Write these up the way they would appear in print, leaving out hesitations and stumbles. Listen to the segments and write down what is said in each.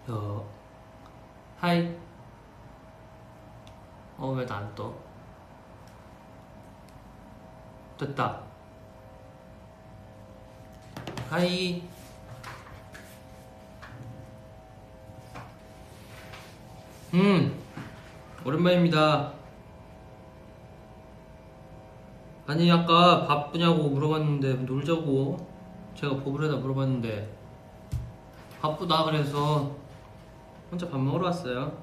여 하이. 왜 나 안 떠? 됐다. 하이. 오랜만입니다. 아니 아까 바쁘냐고 물어봤는데 놀자고 제가 보부레다 물어봤는데 바쁘다 그래서 혼자 밥 먹으러 왔어요.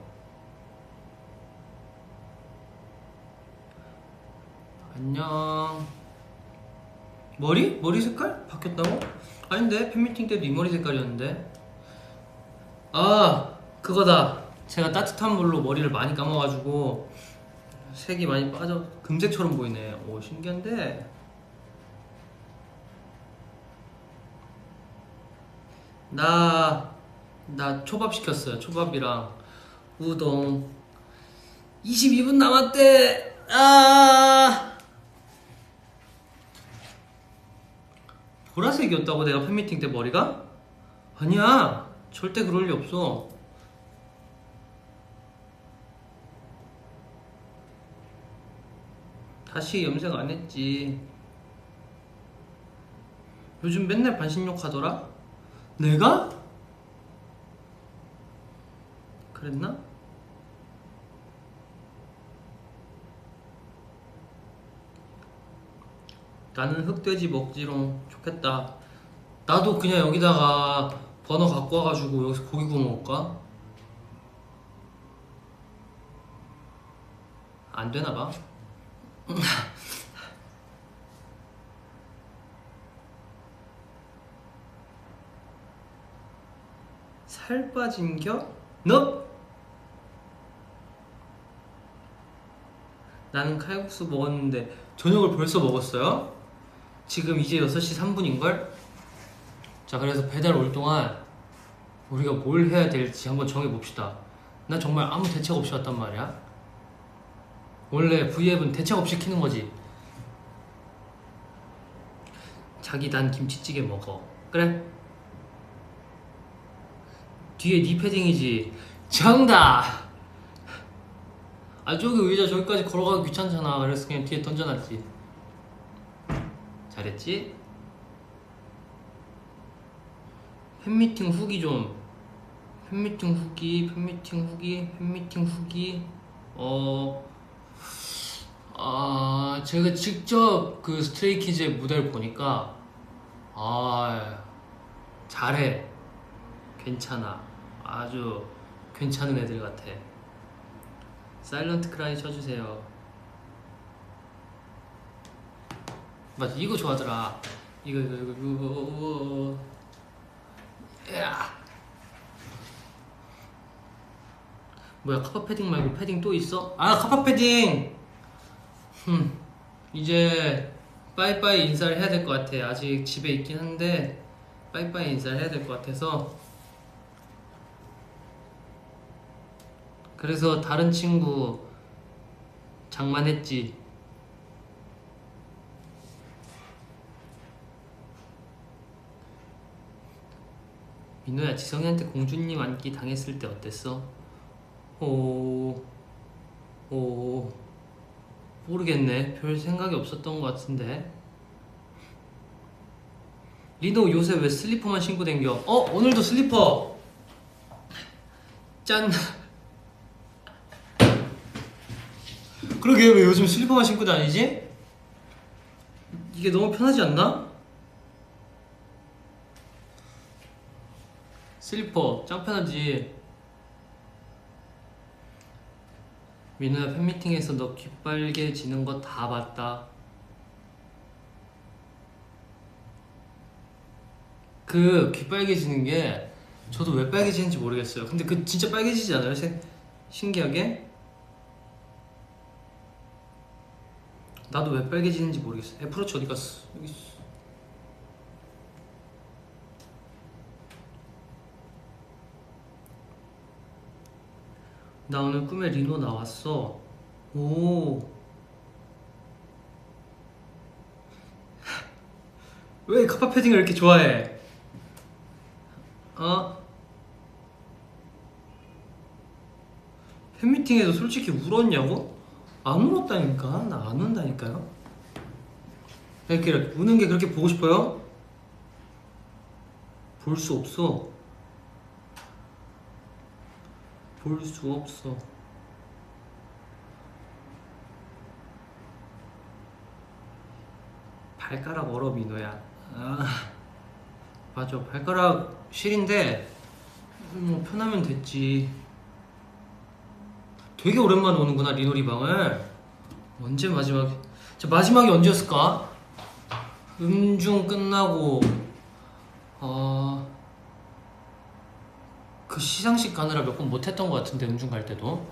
안녕. 머리 색깔? 바뀌었다고? 아닌데 팬미팅 때도 이 머리 색깔이었는데. 아 그거다. 제가 따뜻한 물로 머리를 많이 감아가지고 색이 많이 빠져 금색처럼 보이네. 오 신기한데. 나 초밥 시켰어요. 초밥이랑 우동. 22분 남았대. 보라색이었다고 내가 팬미팅 때 머리가? 아니야 절대 그럴 리 없어. 다시 염색 안 했지. 요즘 맨날 반신욕 하더라? 내가? 그랬나? 나는 흑돼지 먹지롱. 좋겠다. 나도 그냥 여기다가 버너 갖고 와가지고 여기서 고기 구워 먹을까? 안 되나봐. 살 빠진겨? 너? 나는 칼국수 먹었는데 저녁을 벌써 먹었어요? 지금 이제 6시 3분인걸? 자 그래서 배달 올 동안 우리가 뭘 해야 될지 한번 정해봅시다. 나 정말 아무 대책 없이 왔단 말이야. 원래 V앱은 대책 없이 키는 거지. 자기 난 김치찌개 먹어. 그래? 뒤에 니 패딩이지. 정답! 아 저기 의자 저기까지 걸어가기 귀찮잖아. 그래서 그냥 뒤에 던져놨지. 잘했지? 팬미팅 후기 좀. 팬미팅 후기. 제가 직접 그 스트레이키즈의 무대를 보니까 잘해. 괜찮아. 아주 괜찮은 애들 같아. 사일런트 크라이 쳐주세요. 맞아 이거 좋아하더라. 이거. 야. 뭐야 카파 패딩 말고 패딩 또 있어? 카파 패딩. 이제 빠이빠이 인사를 해야 될 것 같아. 아직 집에 있긴 한데 빠이빠이 인사를 해야 될 것 같아서. 그래서 다른 친구 장만했지. 민호야 지성이한테 공주님 안기 당했을 때 어땠어? 모르겠네. 별 생각이 없었던 것 같은데. 리노 요새 왜 슬리퍼만 신고 댕겨? 오늘도 슬리퍼. 짠. 그러게 왜 요즘 슬리퍼만 신고 다니지? 이게 너무 편하지 않나? 슬리퍼 짱 편하지. 민호야 팬미팅에서 너 귀빨개지는 거 다 봤다. 그 귀빨개지는 게 저도 왜 빨개지는지 모르겠어요. 근데 그 진짜 빨개지지 않아요? 신기하게? 나도 왜 빨개지는지 모르겠어. 애플워치 어디 갔어? 여기 있어. 나 오늘 꿈에 리노 나왔어. 왜 카파 패딩을 이렇게 좋아해? 팬미팅에서 솔직히 울었냐고? 안 울었다니까. 나 안 운다니까요. 이렇게 우는 게 그렇게 보고 싶어요? 볼 수 없어. 볼 수 없어. 발가락 얼어 민호야. 아 맞아, 발가락 실인데 뭐 편하면 됐지. 되게 오랜만에 오는구나 리노리방을. 언제 마지막에, 마지막이 언제였을까? 음중 끝나고 그 시상식 가느라 몇 번 못했던 것 같은데, 음중 갈 때도.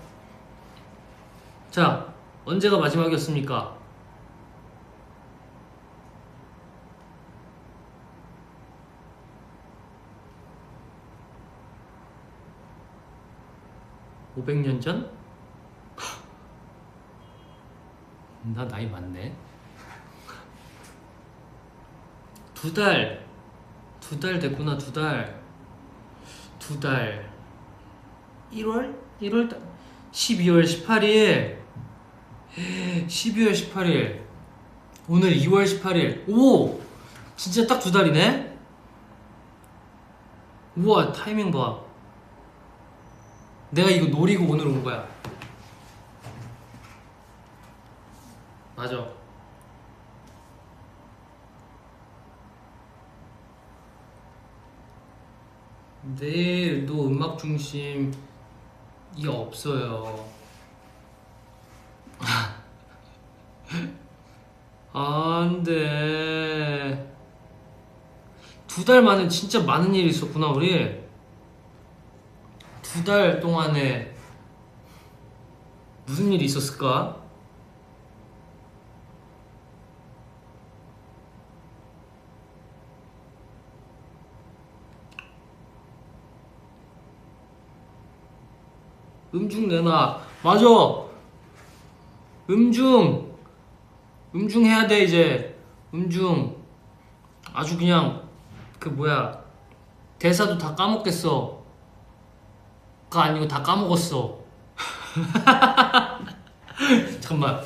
자, 언제가 마지막이었습니까? (500년) 전? 나 나이 많네. 두 달 됐구나. 두 달 1월? 1월 12월 18일 12월 18일 오늘 2월 18일. 오! 진짜 딱 두 달이네? 우와, 타이밍 봐. 내가 이거 노리고 오늘 온 거야. 맞아. 내일도 음악 중심이 없어요. 안 돼. 두 달 만에 진짜 많은 일이 있었구나, 우리. 두 달 동안에 무슨 일이 있었을까? 음중 내놔. 맞아. 음중 해야 돼 이제. 음중 아주 그냥 그 뭐야, 대사도 다 까먹겠어. 가 아니고 다 까먹었어. 잠깐만.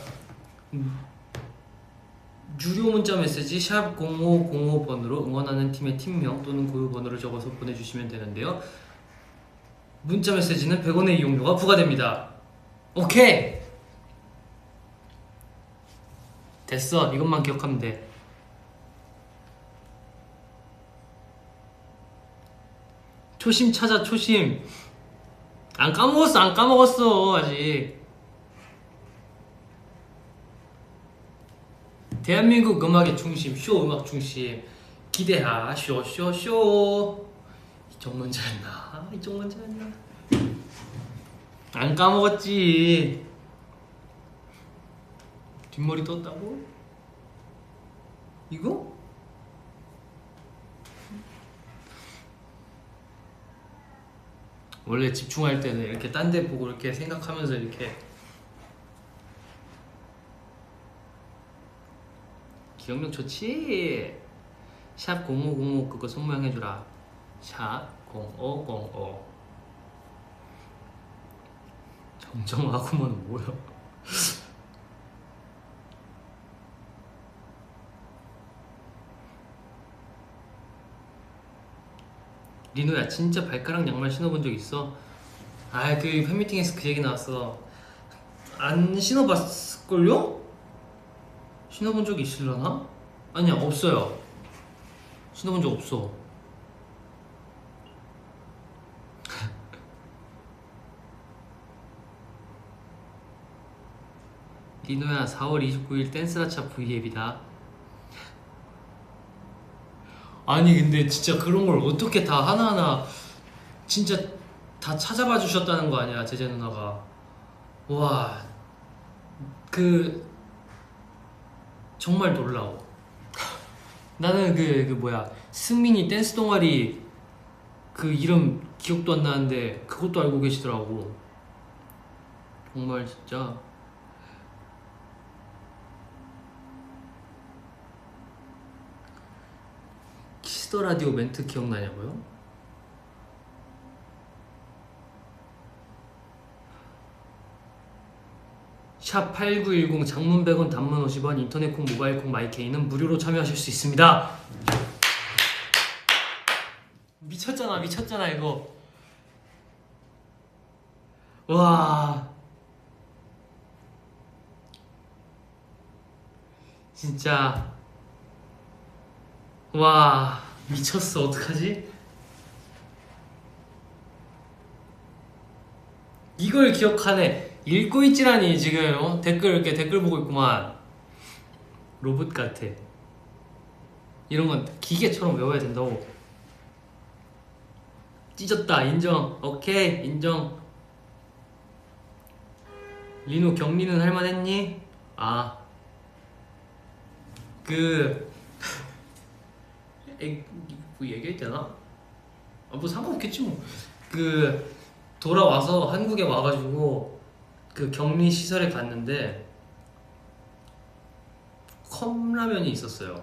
유료 문자 메시지 샵 0505번으로 응원하는 팀의 팀명 또는 고유 번호를 적어서 보내주시면 되는데요. 문자 메시지는 100원의 이용료가 부과됩니다. 오케이! 됐어. 이것만 기억하면 돼. 초심 찾아, 초심. 안 까먹었어 아직. 대한민국 음악의 중심, 쇼 음악 중심. 기대하 쇼. 이쪽 문제였나? 안 까먹었지. 뒷머리 떴다고? 이거? 원래 집중할 때는 이렇게 딴 데 보고 이렇게 생각하면서 이렇게. 기억력 좋지? 샵 0505 그거 손모양해주라. 샵 0505. 정정하구먼 뭐야. 리노야, 진짜 발가락 양말 신어본 적 있어? 아, 그 팬미팅에서 그 얘기 나왔어. 안 신어봤을걸요? 신어본 적이 있으려나? 아니야, 없어요. 신어본 적 없어. 리노야, 4월 29일 댄스라차 V앱이다. 아니 근데 진짜 그런 걸 어떻게 다 하나하나 진짜 다 찾아봐 주셨다는 거 아니야, 제재 누나가. 와, 그 정말 놀라워. 나는 그 뭐야, 승민이 댄스 동아리 그 이름 기억도 안 나는데 그것도 알고 계시더라고. 정말 진짜. 키스더 라디오 멘트 기억나냐고요? 샵 8910 장문 100원 단문 50원 인터넷 콩 모바일 콩 마이케이는 무료로 참여하실 수 있습니다. 미쳤잖아 이거. 와 진짜 와 미쳤어. 어떡하지? 이걸 기억하네. 읽고 있지라니 지금 댓글 이렇게 댓글 보고 있구만. 로봇 같아. 이런 건 기계처럼 외워야 된다고. 찢었다. 인정. 오케이 인정. 리노 격리는 할만했니? 아 뭐 얘기해도 되나? 뭐 상관없겠지 뭐. 돌아와서 한국에 와가지고 격리 시설에 갔는데 컵라면이 있었어요.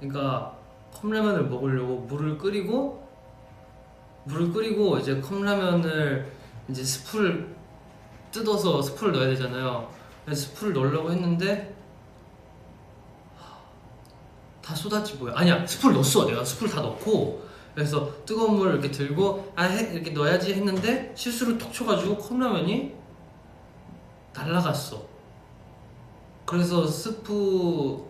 그러니까 컵라면을 먹으려고 물을 끓이고 이제 컵라면을 이제 스프를 뜯어서 스프를 넣어야 되잖아요. 그래서 스프를 넣으려고 했는데 다 쏟았지 뭐야. 아니야, 스프를 넣었어. 내가 스프를 다 넣고 그래서 뜨거운 물을 이렇게 들고 이렇게 넣어야지 했는데 실수로 톡 쳐가지고 컵라면이 날아갔어. 그래서 스프가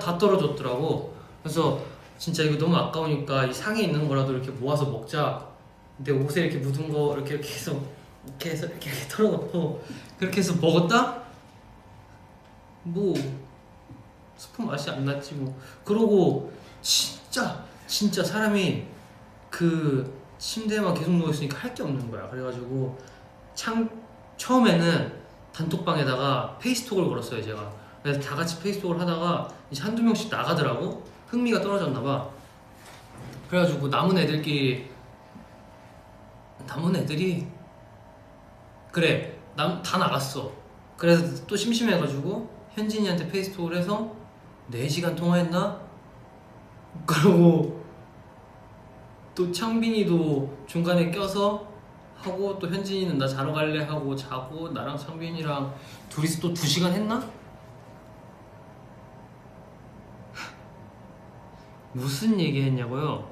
다 떨어졌더라고. 그래서 진짜 이거 너무 아까우니까 이 상에 있는 거라도 이렇게 모아서 먹자. 내 옷에 이렇게 묻은 거 이렇게 해서 이렇게 털어놓고 그렇게 해서 먹었다? 뭐 스프 맛이 안 났지 뭐. 그러고 진짜 사람이 침대에만 계속 누워있으니까 할 게 없는 거야. 그래가지고 처음에는 단톡방에다가 페이스톡을 걸었어요 제가. 그래서 다 같이 페이스톡을 하다가 이제 한두 명씩 나가더라고. 흥미가 떨어졌나봐. 그래가지고 남은 애들이 그래 다 나갔어. 그래서 또 심심해가지고 현진이한테 페이스톡을 해서 4시간 통화했나? 그러고 또 창빈이도 중간에 껴서 하고 또 현진이는 나 자러 갈래 하고 자고 나랑 창빈이랑 둘이서 또 2시간 했나? 무슨 얘기 했냐고요?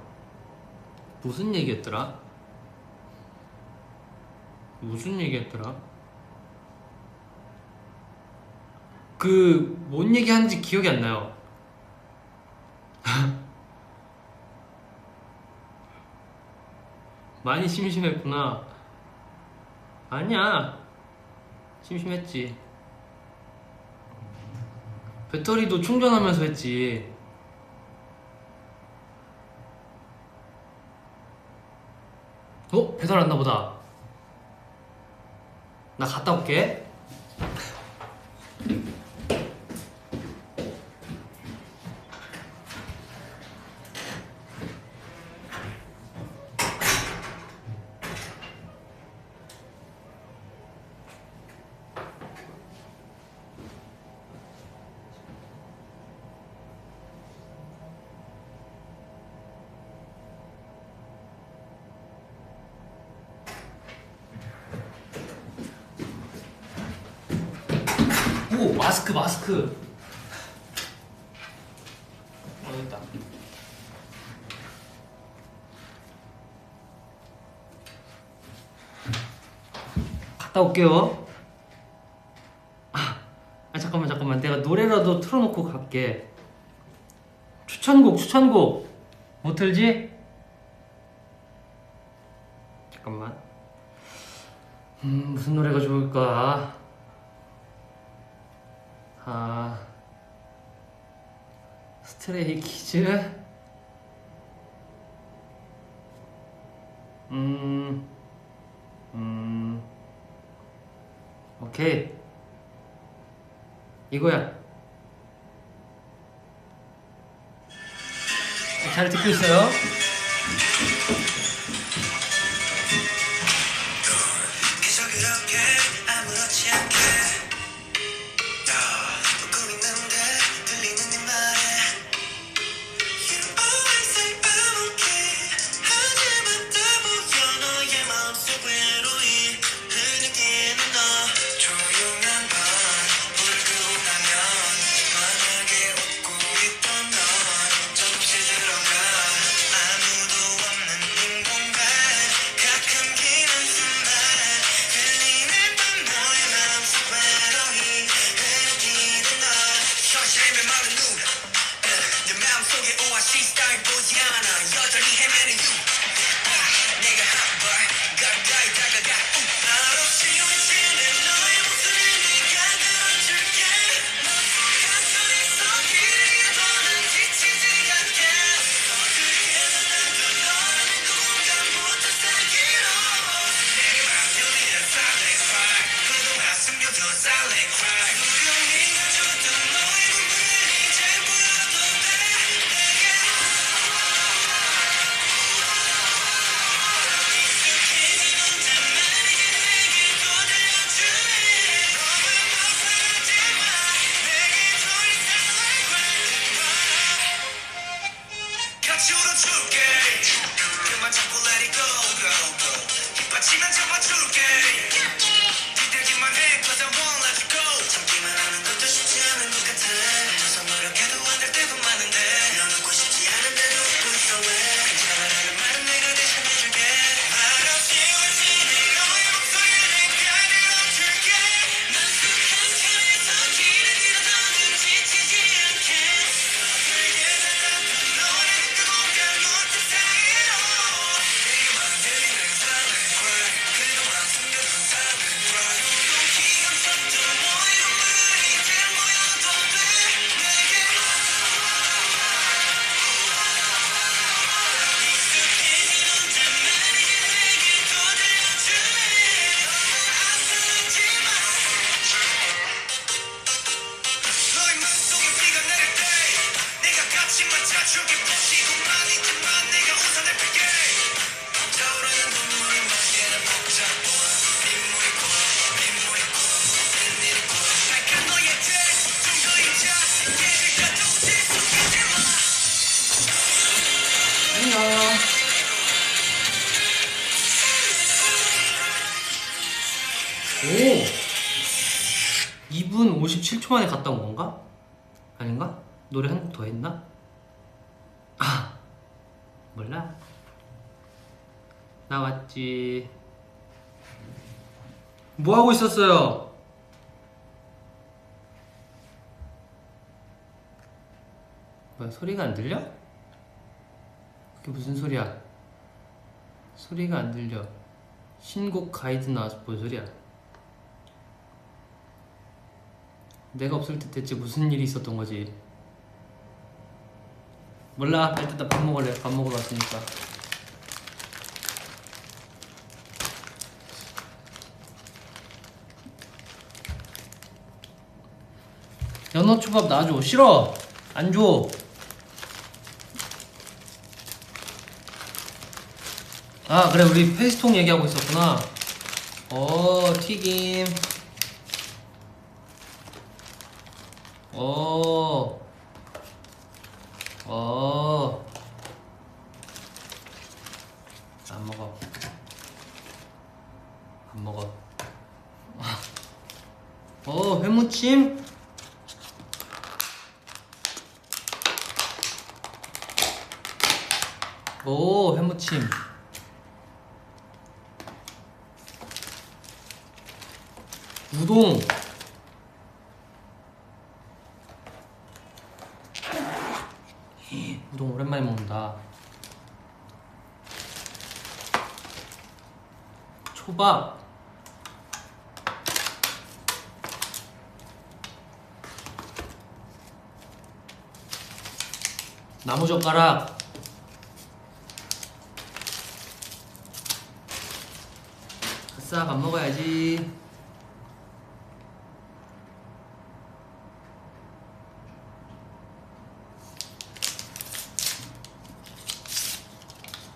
무슨 얘기 했더라? 뭔 얘기 하는지 기억이 안 나요. 많이 심심했구나. 아니야, 심심했지. 배터리도 충전하면서 했지. 배달 왔나 보다. 나 갔다 올게. 오, 마스크. 여기 있다. 갔다 올게요. 잠깐만. 내가 노래라도 틀어놓고 갈게. 추천곡. 뭐 틀지? 잠깐만. 무슨 노래가 좋을까? 스트레이키즈? 오케이. 이거야. 잘 듣고 있어요? 오! 2분 57초 만에 갔다 온 건가? 아닌가? 노래 한 곡 더 했나? 아! 몰라. 나왔지. 뭐 하고 있었어요? 뭐야, 소리가 안 들려? 그게 무슨 소리야? 소리가 안 들려. 신곡 가이드 나와서 뭔 소리야? 내가 없을 때 대체 무슨 일이 있었던 거지? 몰라. 일단 나 밥 먹을래. 밥 먹으러 왔으니까. 연어초밥 놔줘. 싫어. 안 줘. 아 그래, 우리 페이스통 얘기하고 있었구나. 튀김. 안 먹어. 안 먹어. 회무침? 회무침. 우동. 우동 오랜만에 먹는다. 초밥. 나무젓가락. 아싸, 밥 먹어야지.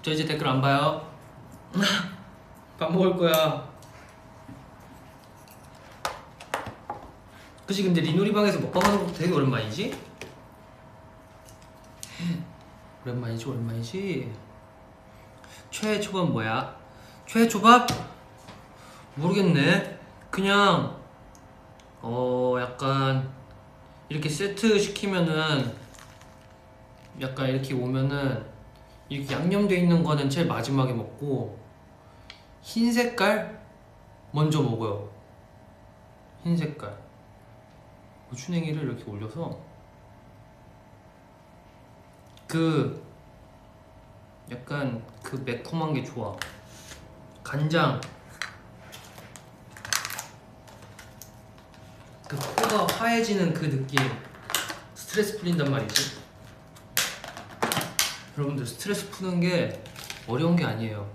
저 이제 댓글 안 봐요. 밥 먹을 거야. 그치, 근데 리노리방에서 먹방하는 것도 되게 오랜만이지? 오랜만이지. 최애 초밥 뭐야? 최애 초밥? 모르겠네. 그냥 약간 이렇게 세트 시키면은 약간 이렇게 오면은 이렇게 양념돼 있는 거는 제일 마지막에 먹고 흰 색깔 먼저 먹어요. 흰 색깔 고추냉이를 이렇게 올려서 그 약간 그 매콤한 게 좋아. 간장 그 코가 화해지는 그 느낌, 스트레스 풀린단 말이지. 여러분들 스트레스 푸는 게 어려운 게 아니에요.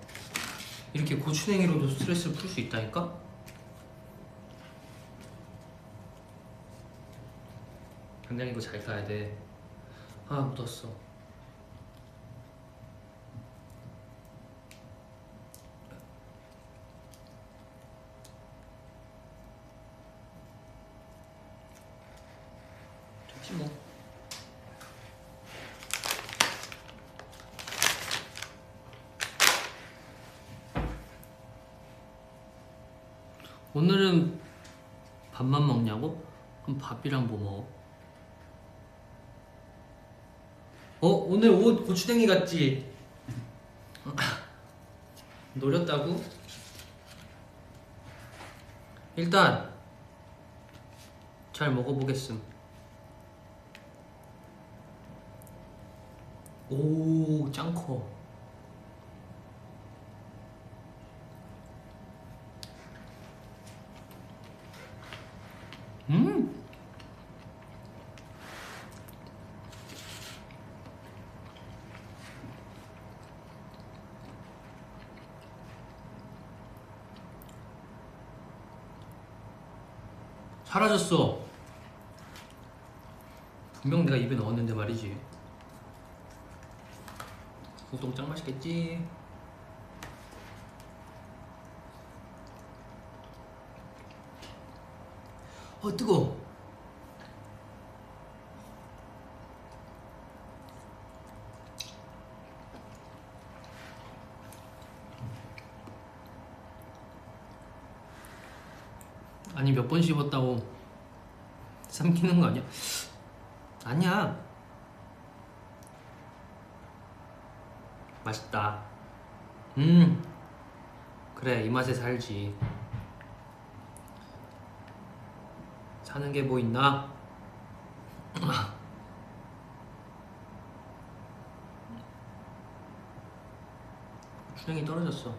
이렇게 고추냉이로도 스트레스를 풀 수 있다니까? 간장 이거 잘 까야 돼. 아, 묻었어. 좋지 뭐. 오늘은 밥만 먹냐고? 그럼 밥이랑 뭐 먹어? 오늘 옷 고추냉이 같지? 노렸다고? 일단 잘 먹어보겠음. 오, 짱커. 음! 사라졌어. 분명 내가 입에 넣었는데 말이지. 우동 짱 맛있겠지? 뜨거워. 아니 몇 번 씹었다고 삼키는 거 아니야? 아니야. 맛있다. 그래, 이 맛에 살지. 사는 게 뭐 있나? 주량이 떨어졌어.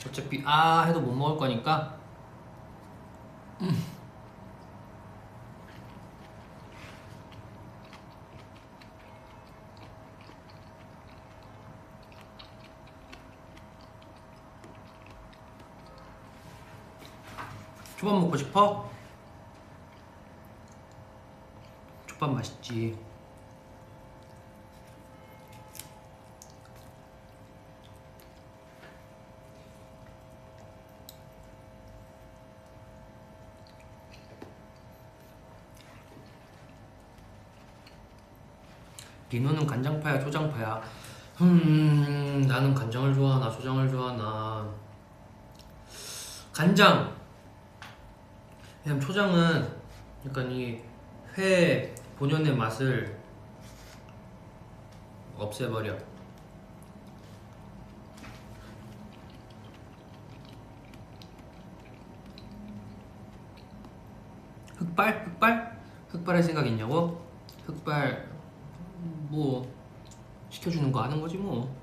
어차피 해도 못 먹을 거니까. 초밥 먹고 싶어? 초밥 맛있지. 민호는 간장파야 초장파야? 나는 간장을 좋아하나 초장을 좋아하나. 간장! 왜냐면 초장은 약간 이 회 본연의 맛을 없애버려. 흑발? 흑발? 흑발할 생각 있냐고? 흑발 뭐 시켜주는 거 하는 거지 뭐.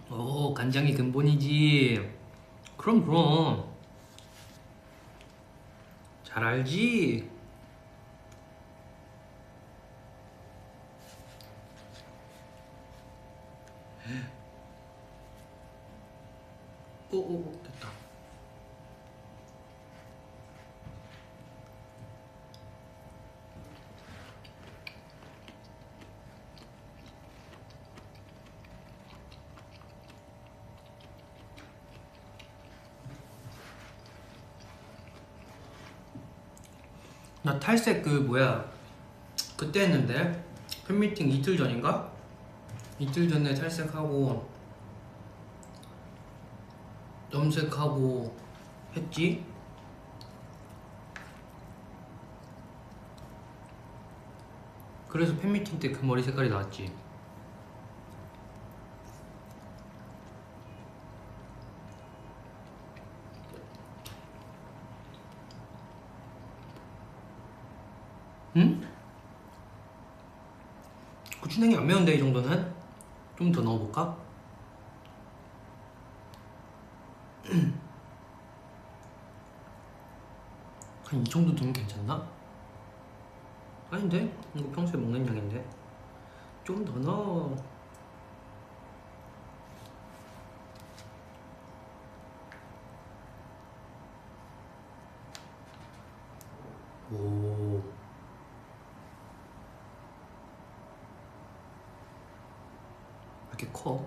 오, 간장이 근본이지. 그럼 잘 알지. 오, 됐다. 나 탈색 그 뭐야 그때 했는데 팬미팅 이틀 전인가? 이틀 전에 탈색하고 염색하고 했지? 그래서 팬미팅 때 그 머리 색깔이 나왔지. 고추냉이 안 매운데 이 정도는? 좀 더 넣어볼까? 한 이 정도 넣으면 괜찮나? 아닌데? 이거 평소에 먹는 양인데 좀 더 넣어. 오. 이렇게 커?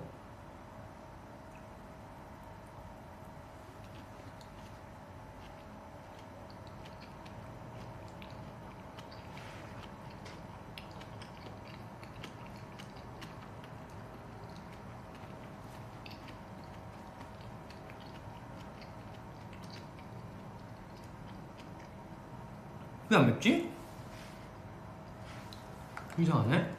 왜 안 맵지? 이상하네?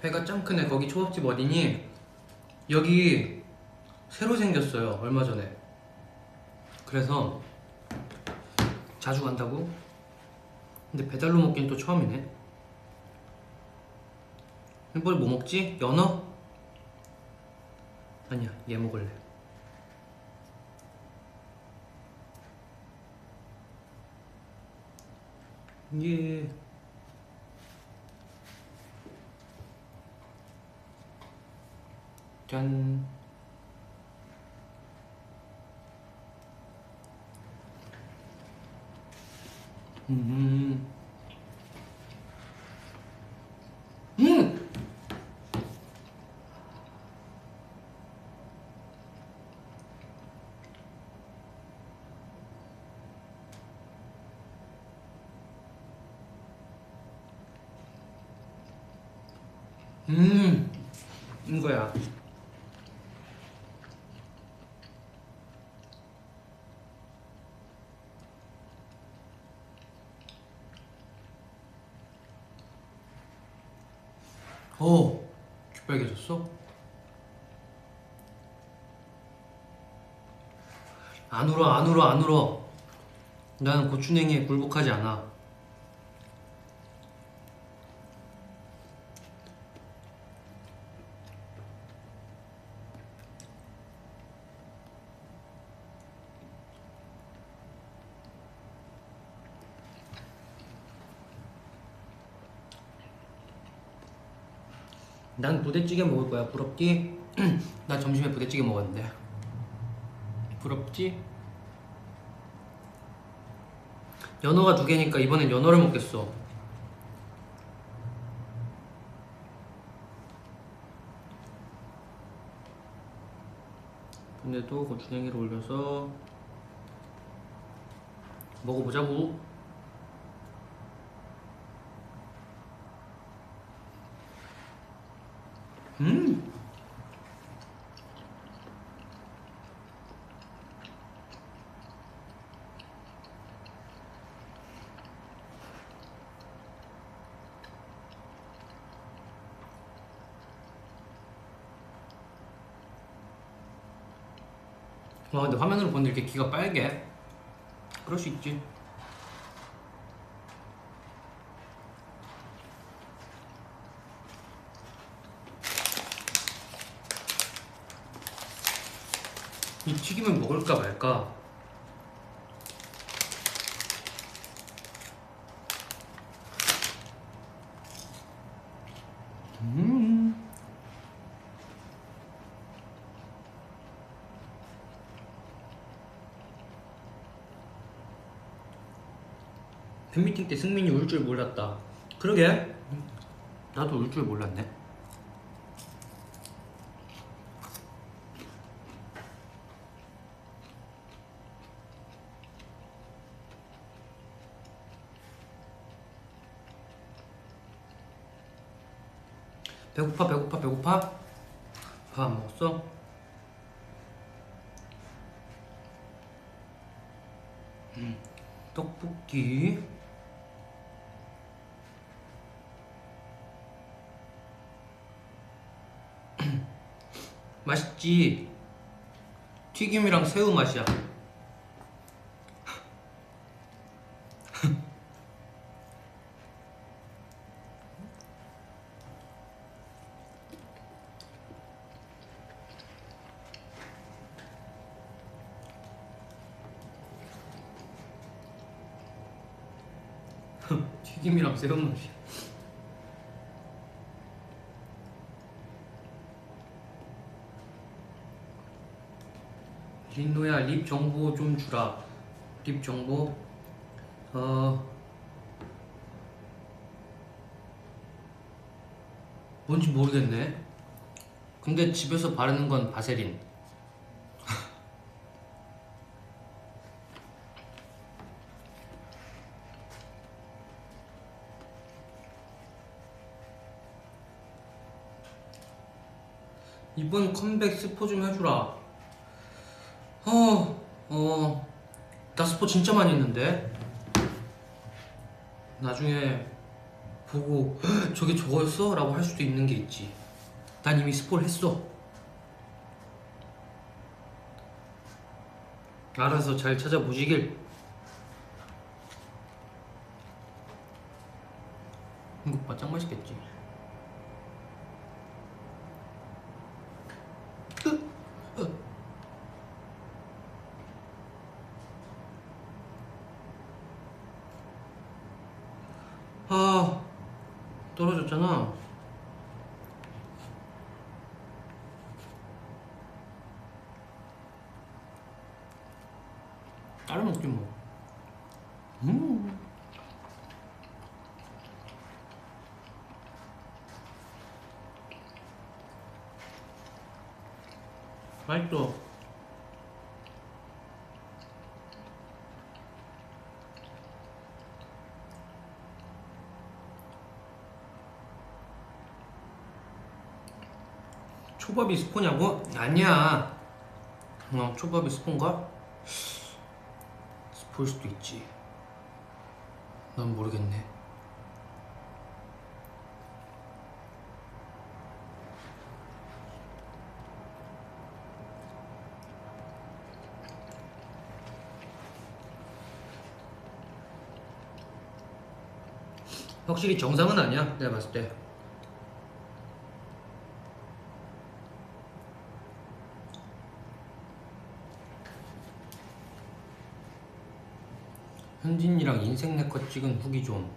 회가 짱 크네. 거기 초밥집 어디니? 여기 새로 생겼어요. 얼마 전에. 그래서 자주 간다고? 근데 배달로 먹긴 또 처음이네. 이번에 뭐 먹지? 연어? 아니야, 얘 먹을래. 예. 짠. 음. 음. 이거야. 오, 귀빨개졌어? 안 울어, 안 울어, 안 울어. 나는 고추냉이에 굴복하지 않아. 난 부대찌개 먹을 거야. 부럽지? 나 점심에 부대찌개 먹었는데. 부럽지? 연어가 2개니까 이번엔 연어를 먹겠어. 근데도 고추냉이를 올려서 먹어보자고. 음! 와, 근데 화면으로 보는데 이렇게 귀가 빨개. 그럴 수 있지. 이 튀김을 먹을까 말까. 음. 팬미팅 때 승민이 울 줄 몰랐다. 그러게. 나도 울 줄 몰랐네. 배고파, 배고파, 배고파? 밥 안 먹었어? 떡볶이. 맛있지. 튀김이랑 새우 맛이야. 튀김이랑 새우 맛이야. 린노야, 립 정보 좀 주라. 립 정보? 뭔지 모르겠네. 근데 집에서 바르는 건 바세린. 이번 컴백 스포 좀 해주라. 나 스포 진짜 많이 했는데. 나중에 보고 저게 저거였어? 라고 할 수도 있는 게 있지. 난 이미 스포를 했어. 알아서 잘 찾아보시길. 이거 짱 맛있겠지. 떨어졌잖아. 따로 먹지 뭐. 맛있어. 초밥이 스포냐고? 아니야. 초밥이 스포인가? 스포일 수도 있지. 난 모르겠네. 확실히 정상은 아니야, 내가 봤을 때. 현진이랑 인생 네컷 찍은 후기 좀.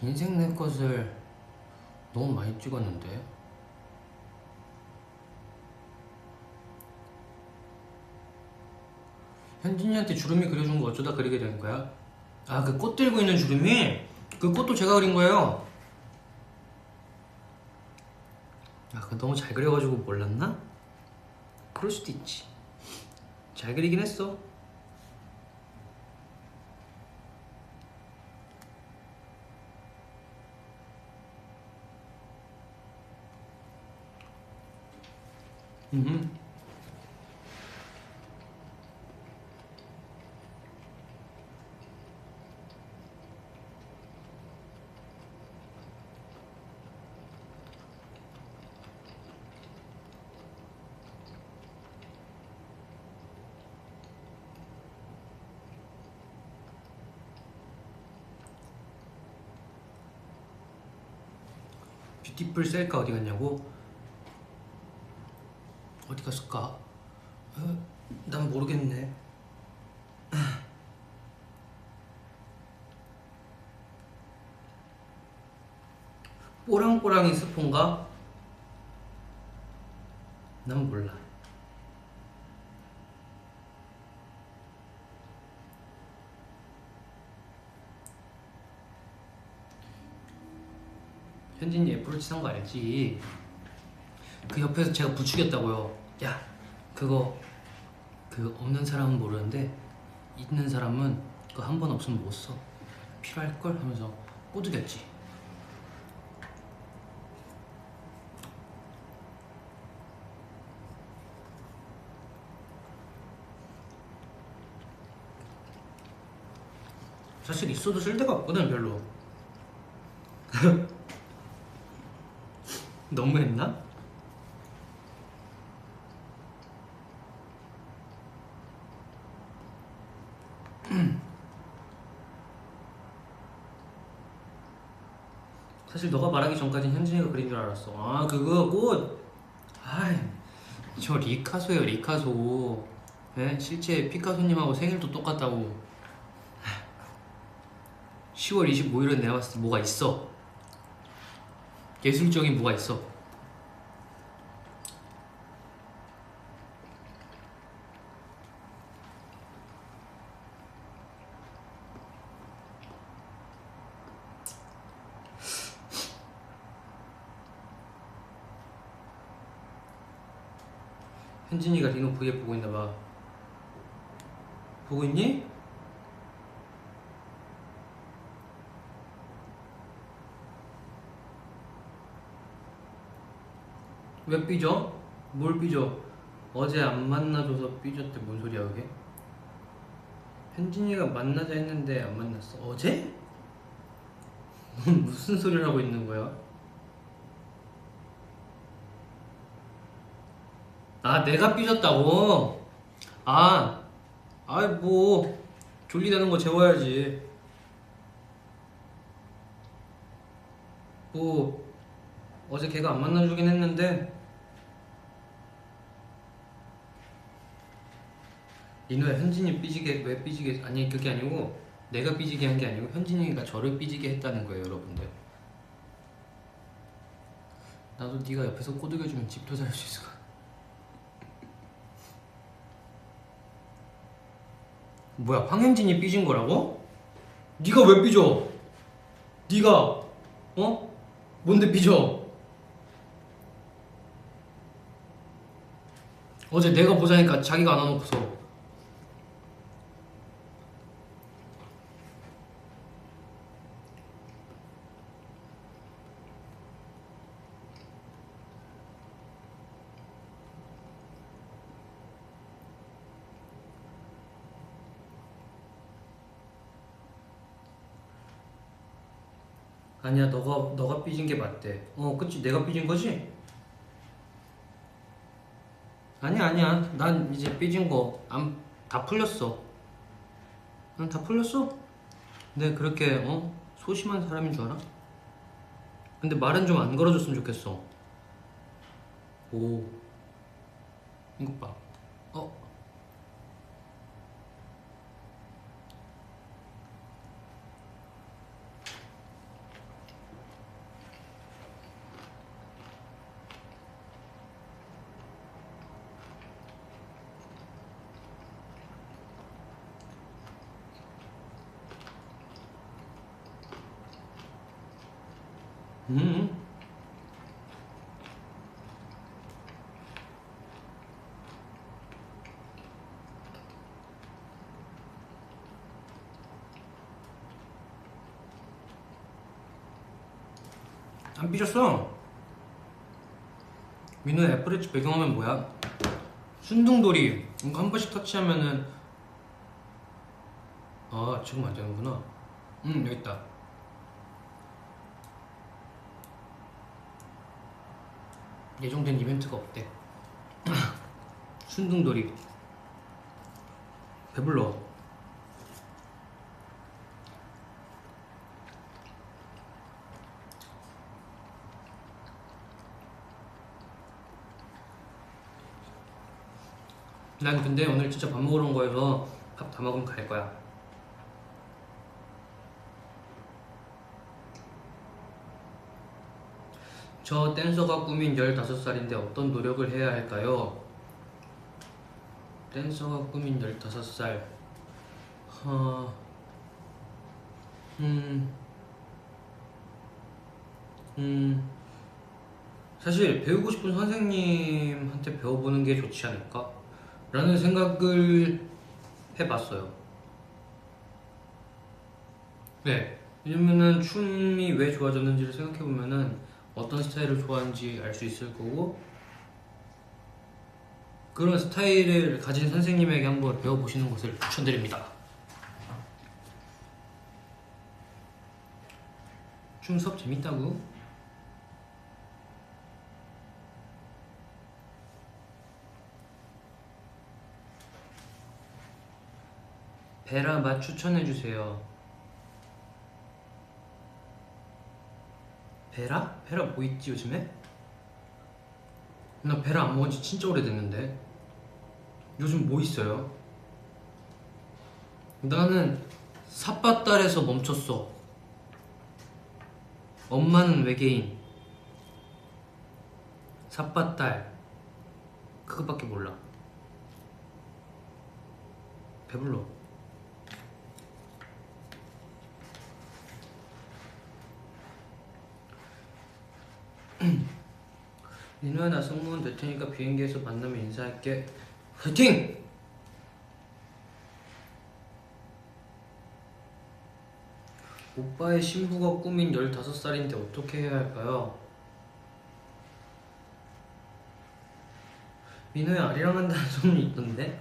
인생 네컷을 너무 많이 찍었는데. 현진이한테 주름이 그려준 거 어쩌다 그리게 된 거야? 아, 그 꽃 들고 있는 주름이? 그 꽃도 제가 그린 거예요. 아, 그 너무 잘 그려가지고 몰랐나? 그럴 수도 있지. 잘 그리긴 했어. 뷰티풀 셀카 어디 갔냐고? 어디 갔을까? 난 모르겠네. 뽀랑뽀랑이 스폰가? 난 몰라. 현진이 애플워치 산 거 알지? 그 옆에서 제가 부추겼다고요. 야, 그거 없는 사람은 모르는데 있는 사람은 그거 한 번 없으면 못 써. 필요할걸? 하면서 꼬드겼지. 사실 있어도 쓸 데가 없거든, 별로. 너무했나? 사실 너가 말하기 전까진 현진이가 그린 줄 알았어. 아 그거 꽃. 아이 저 리카소예요 리카소. 예? 실제 피카소님하고 생일도 똑같다고. 10월 25일은 내가 봤을 때 뭐가 있어. 예술적인 뭐가 있어. 현진이가 리노 V앱 보고 있나봐. 보고 있니? 왜 삐져? 뭘 삐져? 어제 안 만나줘서 삐졌대. 뭔 소리야 그게? 현진이가 만나자 했는데 안 만났어. 어제? 넌 무슨 소리를 하고 있는 거야? 아 내가 삐졌다고? 아이 뭐 졸리다는 거 재워야지. 뭐 어제 걔가 안 만나주긴 했는데 리노야 현진이 삐지게 왜 삐지게 아니 그게 아니고 내가 삐지게 한 게 아니고 현진이가 저를 삐지게 했다는 거예요 여러분들. 나도 네가 옆에서 꼬드겨주면 집도 살 수 있을 거야. 뭐야 황현진이 삐진 거라고? 네가 왜 삐져? 네가 어? 뭔데 삐져? 어제 내가 보자니까 자기가 안 와놓고서. 아니야 너가 삐진 게 맞대. 그치 내가 삐진 거지? 아니야 난 이제 삐진 거 다 풀렸어. 난 다 풀렸어. 근데 그렇게 소심한 사람인 줄 알아? 근데 말은 좀 안 걸어줬으면 좋겠어. 오 이것 봐. 어? 음. 안 삐졌어. 민호의 애플워치 배경화면 뭐야? 순둥돌이. 이거 한 번씩 터치하면은 지금 안 되는구나. 여기 있다. 예정된 이벤트가 없대. 순둥돌이. 배불러. 난 근데 오늘 진짜 밥 먹으러 온 거여서 밥 다 먹으면 갈 거야. 저 댄서가 꾸민 15살인데 어떤 노력을 해야 할까요? 댄서가 꾸민 15살. 어... 사실 배우고 싶은 선생님한테 배워보는 게 좋지 않을까? 라는 생각을 해봤어요. 네. 왜냐면은 춤이 왜 좋아졌는지를 생각해보면은 어떤 스타일을 좋아하는지 알 수 있을 거고, 그런 스타일을 가진 선생님에게 한번 배워보시는 것을 추천드립니다. 춤 수업 재밌다고? 베라 맛 추천해주세요. 베라? 베라 뭐 있지 요즘에? 나 베라 안 먹은 지 진짜 오래됐는데. 요즘 뭐 있어요? 나는 삿바딸에서 멈췄어. 엄마는 외계인, 삿바딸, 그거밖에 몰라. 배불러. 민호야, 나 승무원 될 테니까 비행기에서 만나면 인사할게. 화이팅! 오빠의 신부가 꾸민 15살인데 어떻게 해야 할까요? 민호야, 아리랑 한다는 소문이 있던데?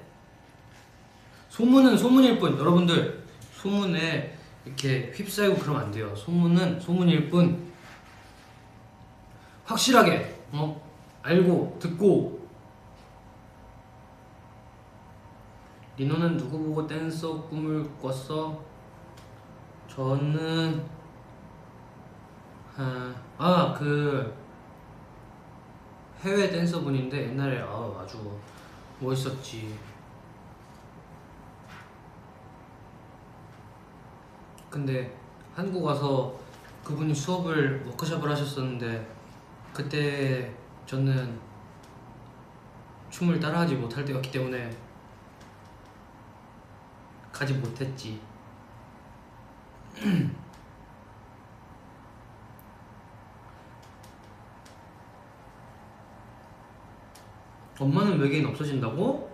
소문은 소문일 뿐. 여러분들, 소문에 이렇게 휩싸이고 그러면 안 돼요. 소문은 소문일 뿐. 확실하게 알고 듣고. 민호는 누구 보고 댄서 꿈을 꿨어? 저는 그 해외 댄서분인데 옛날에 아주 멋있었지. 근데 한국 와서 그분이 수업을 워크숍을 하셨었는데 그때 저는 춤을 따라하지 못할 때였기 때문에 가지 못했지. 엄마는 외계인 없어진다고?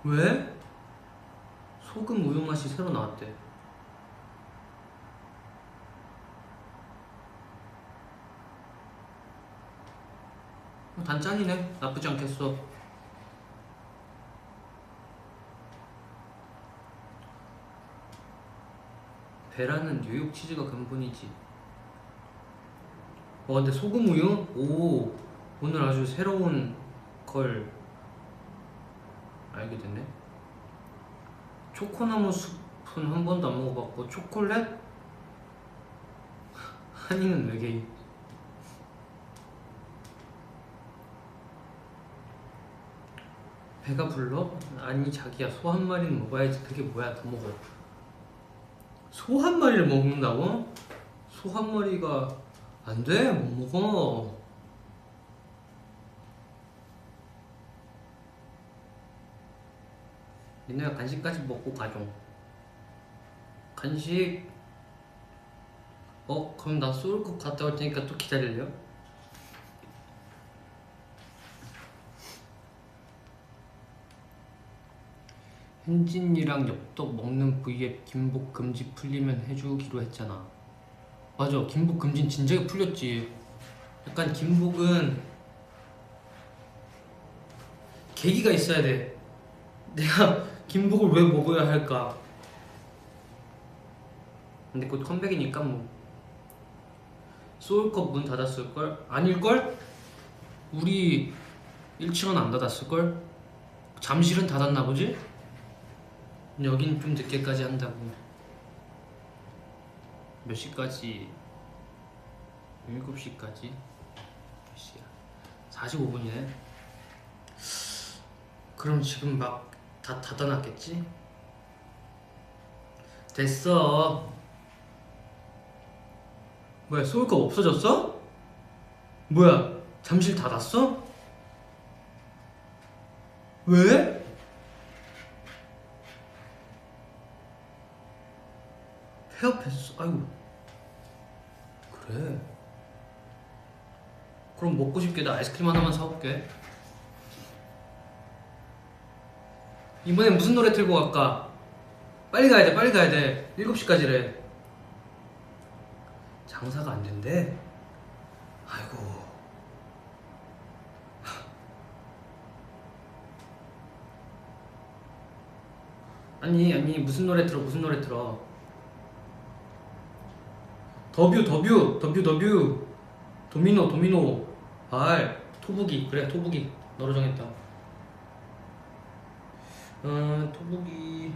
왜? 소금 우유 맛이 새로 나왔대. 단짠이네. 나쁘지 않겠어. 베라는 뉴욕 치즈가 근본이지. 근데 소금 우유? 오, 오늘 아주 새로운 걸 알게 됐네. 초코나무 숲은 한 번도 안 먹어봤고, 초콜릿? 한이는 외계인. 배가 불러? 아니 자기야, 소 한 마리는 먹어야지. 그게 뭐야? 더 먹어. 소 한 마리를 먹는다고? 소 한 마리가 안 돼? 못 먹어. 민호야, 간식까지 먹고 가죠. 간식. 그럼 나 쏠국 갔다 올 테니까 또 기다릴래요? 현진이랑 엽떡 먹는 V앱 김복 금지 풀리면 해주기로 했잖아. 맞아, 김복 금지는 진작에 풀렸지. 약간 김복은 계기가 있어야 돼. 내가 김복을 왜 먹어야 할까? 근데 곧 컴백이니까 뭐. 소울컵 문 닫았을걸? 아닐걸? 우리 1층은 안 닫았을걸? 잠실은 닫았나 보지? 여긴 좀 늦게까지 한다고. 몇 시까지? 7시까지? 몇 시야? 45분이네. 그럼 지금 막 다 닫아놨겠지? 됐어. 뭐야, 소울컵 없어졌어? 뭐야, 잠실 닫았어? 왜? 폐업했어? 아이고. 그래. 그럼 먹고 싶게 나 아이스크림 하나만 사올게. 이번엔 무슨 노래 틀고 갈까? 빨리 가야 돼, 빨리 가야 돼. 7시까지래. 장사가 안 된대? 아이고. 아니, 무슨 노래 틀어, 무슨 노래 틀어. 더뷰. 도미노. 토부기. 그래, 토부기. 너로 정했다. 토부기.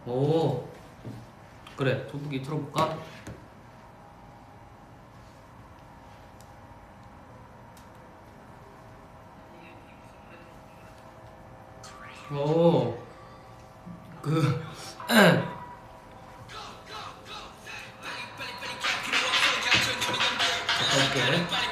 오, 그래, 도둑이 틀어볼까? 오, 그 오케이.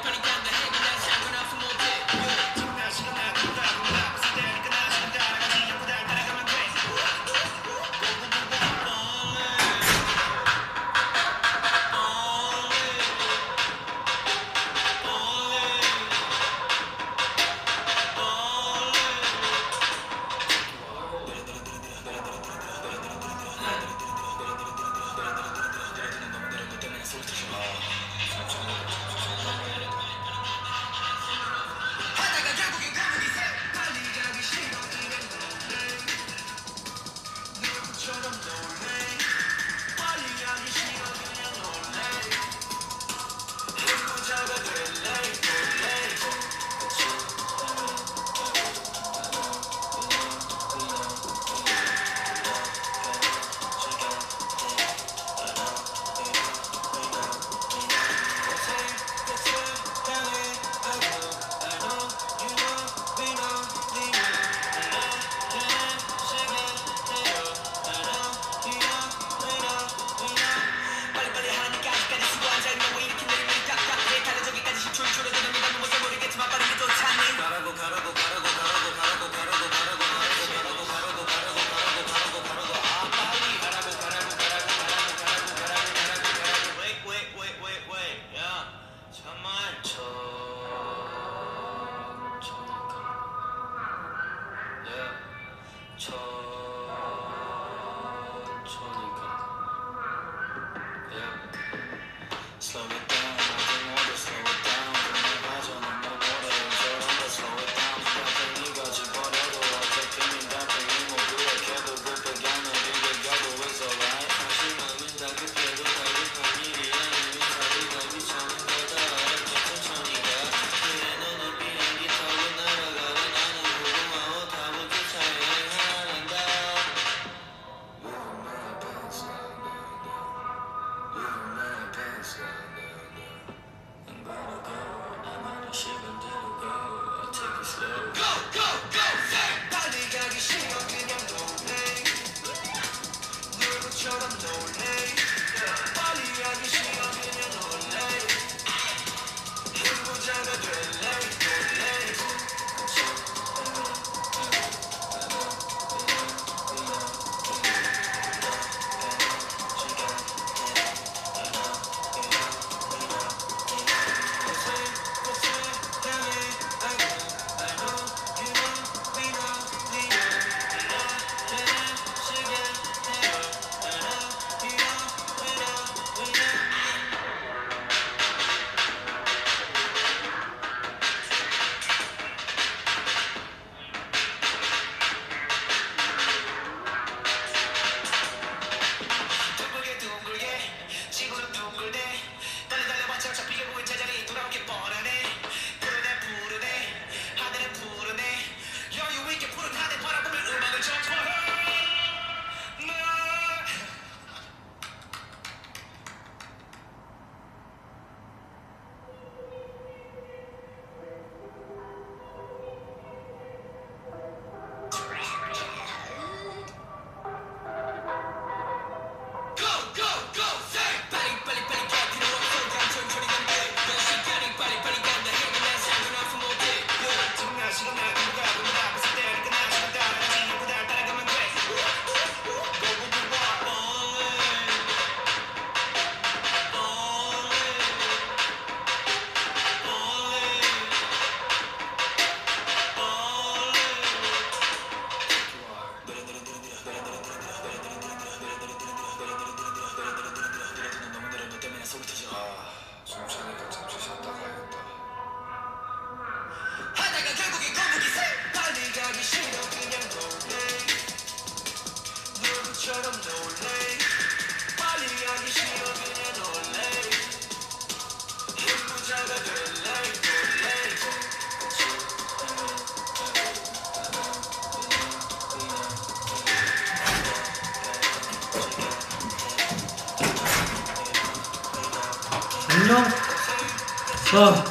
아,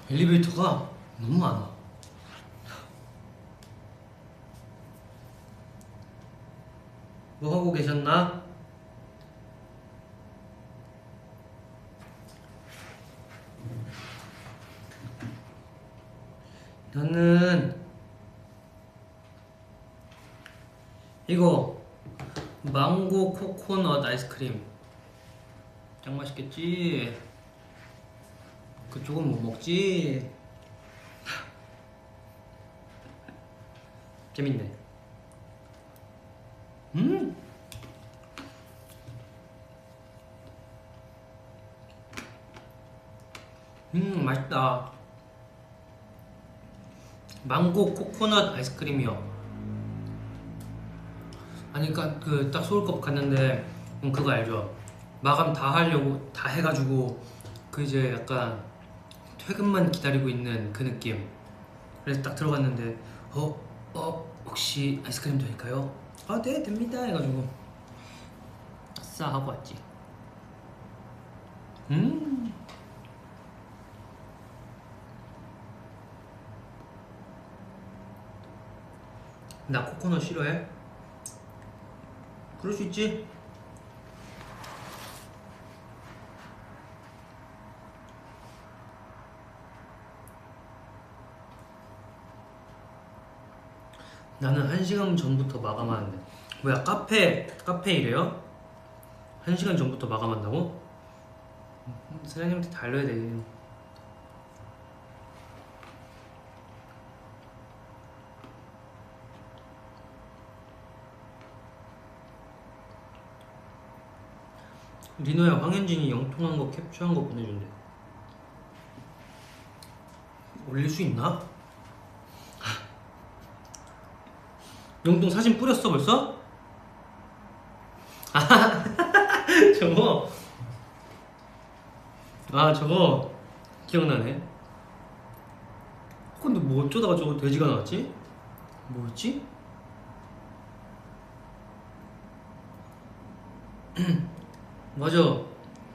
엘리베이터가 너무 많아. 뭐 하고 계셨나? 나는 이거 망고 코코넛 아이스크림 짱 맛있겠지? 그쪽은 뭐 먹지? 재밌네. 음! 맛있다. 망고 코코넛 아이스크림이요. 아니, 그니까 그 딱 서울컵 갔는데 그거 알죠? 마감 다 하려고 다 해가지고 그 이제 약간 퇴근만 기다리고 있는 그 느낌. 그래서 딱 들어갔는데 혹시 아이스크림 될까요? 아, 네, 됩니다 해가지고 아싸 하고 왔지. 나 코코넛 싫어해? 그럴 수 있지. 나는 1시간 전부터 마감하는데. 뭐야, 카페 일해요? 1시간 전부터 마감한다고? 사장님한테 달려야 돼. 리노야, 황현진이 영통한 거 캡처한 거 보내준대. 올릴 수 있나? 영통 사진 뿌렸어 벌써? 저거 저거 기억나네. 근데 뭐 어쩌다가 저거 돼지가 나왔지? 뭐였지? 맞아,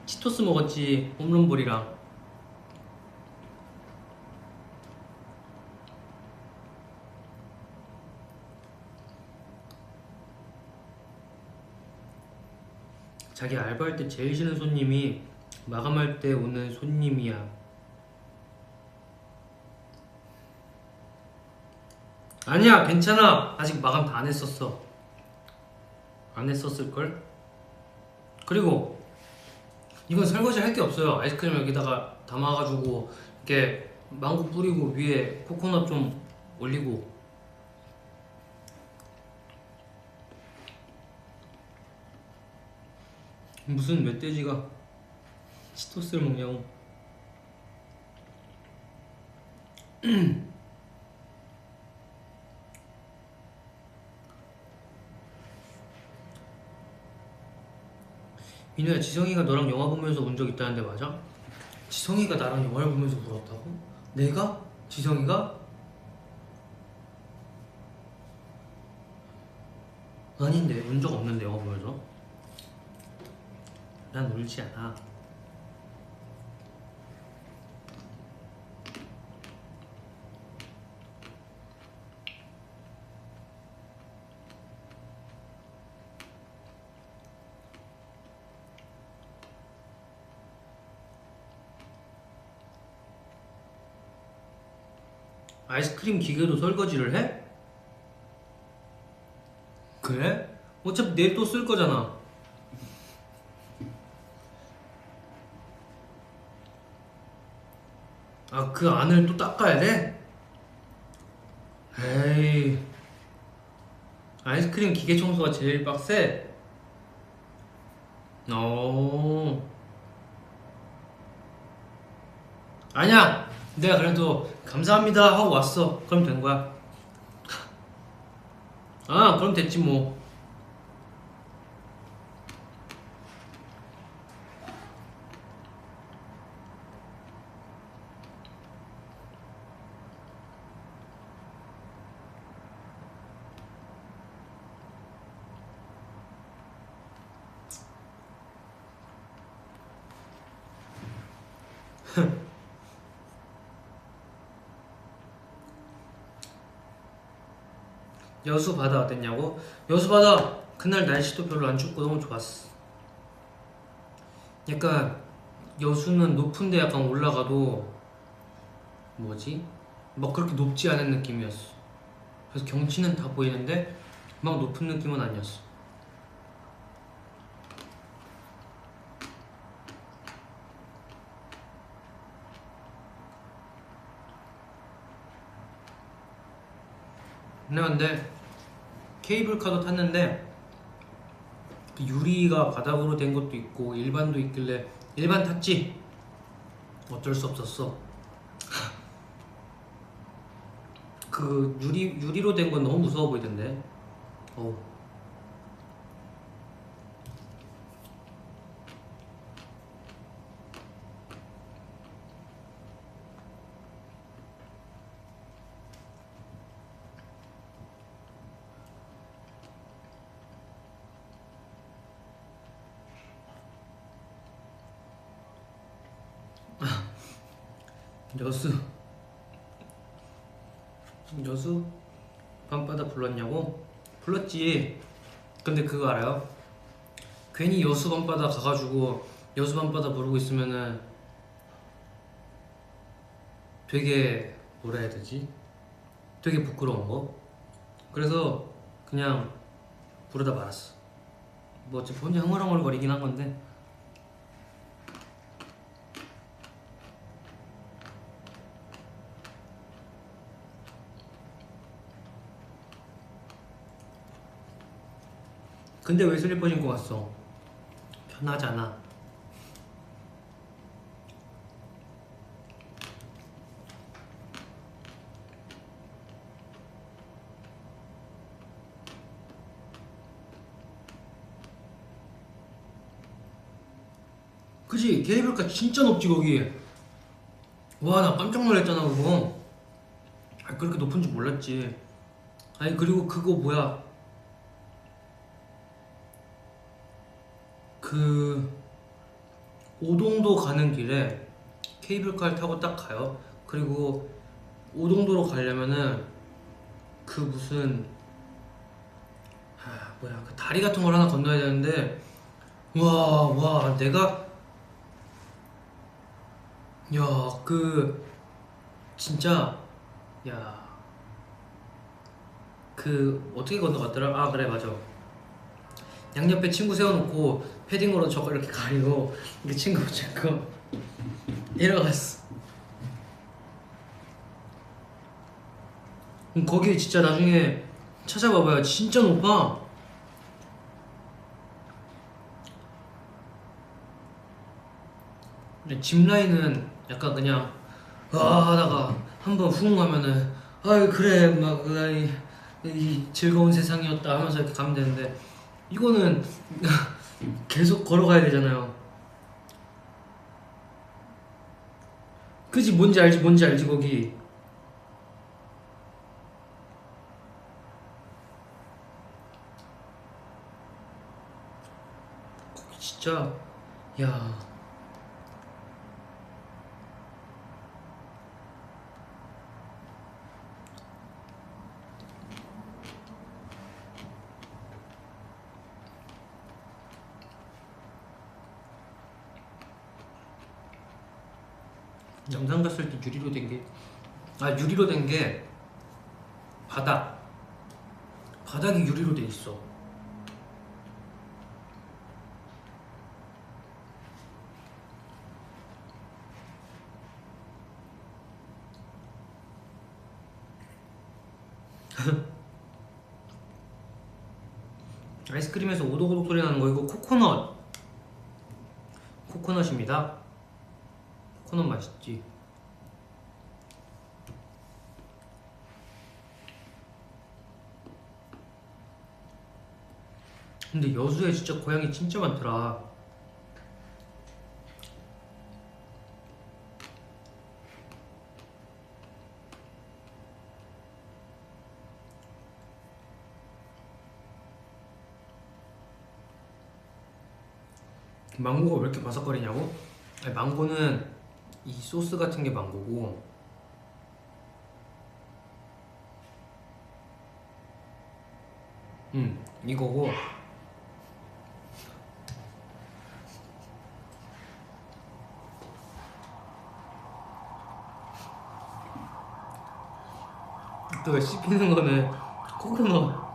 치토스 먹었지. 홈런볼이랑. 자기 알바할 때 제일 싫은 손님이 마감할 때 오는 손님이야. 아니야, 괜찮아. 아직 마감 다 안 했었어. 안 했었을걸? 그리고 이건 설거지 할 게 없어요. 아이스크림 여기다가 담아가지고 이렇게 망고 뿌리고 위에 코코넛 좀 올리고. 무슨 멧돼지가 치토스를 먹냐고. 민우야, 지성이가 너랑 영화 보면서 운 적 있다는데 맞아? 지성이가 나랑 영화를 보면서 울었다고? 내가? 지성이가? 아닌데, 운 적 없는데 영화 보면서. 난 울지 않아. 아이스크림 기계로 설거지를 해? 그래? 어차피 내일 또 쓸 거잖아. 아, 그 안을 또 닦아야 돼? 에이, 아이스크림 기계 청소가 제일 빡세? 아니야! 내가 그래도 감사합니다 하고 왔어. 그럼 된 거야. 그럼 됐지 뭐. 여수 바다 어땠냐고? 여수 바다 그날 날씨도 별로 안 춥고 너무 좋았어. 약간 여수는 높은데 약간 올라가도 뭐지? 막 그렇게 높지 않은 느낌이었어. 그래서 경치는 다 보이는데 막 높은 느낌은 아니었어. 근데 케이블카도 탔는데 그 유리가 바닥으로 된 것도 있고 일반도 있길래 일반 탔지? 어쩔 수 없었어. 그 유리로 된 건 너무 무서워 보이던데. 어. 여수 여수 밤바다 불렀냐고? 불렀지. 근데 그거 알아요? 괜히 여수 밤바다 가가지고 여수 밤바다 부르고 있으면은 되게 뭐라 해야 되지? 되게 부끄러운 거. 그래서 그냥 부르다 말았어. 뭐 어차피 혼자 흥얼흥얼거리긴 한 건데. 근데 왜 슬리퍼 신고 왔어? 편하잖아. 그지? 케이블카 진짜 높지 거기. 와 나 깜짝 놀랐잖아 그거. 아, 그렇게 높은 줄 몰랐지. 아니 그리고 그거 뭐야, 그 오동도 가는 길에 케이블카를 타고 딱 가요. 그리고 오동도로 가려면은 그 무슨 뭐야 그 다리 같은 걸 하나 건너야 되는데 와 내가 야 그 진짜 야 그 어떻게 건너갔더라? 아 그래 맞아. 양옆에 친구 세워놓고 패딩으로 저거 이렇게 가리고 이렇게 친구 붙잡고 이러갔어. 거기 진짜 나중에 찾아봐봐요. 진짜 높아. 근데 짚라인은 약간 그냥 하다가 한번 훅 하면은 아이 그래 막 이 즐거운 세상이었다 하면서 이렇게 가면 되는데 이거는 계속 걸어가야 되잖아요. 그지? 뭔지 알지 거기. 거기 진짜 야 영상 갔을 때 유리로 된 게 유리로 된 게 바닥이 유리로 돼 있어. 아이스크림에서 오독오독 소리 나는 거 이거 코코넛입니다. 코코넛 맛있지. 근데 여수에 진짜 고양이 진짜 많더라. 망고가 왜 이렇게 바삭거리냐고? 아니, 망고는 이 소스 같은 게 망고고 이거고 또 씹히는 거는 코코넛.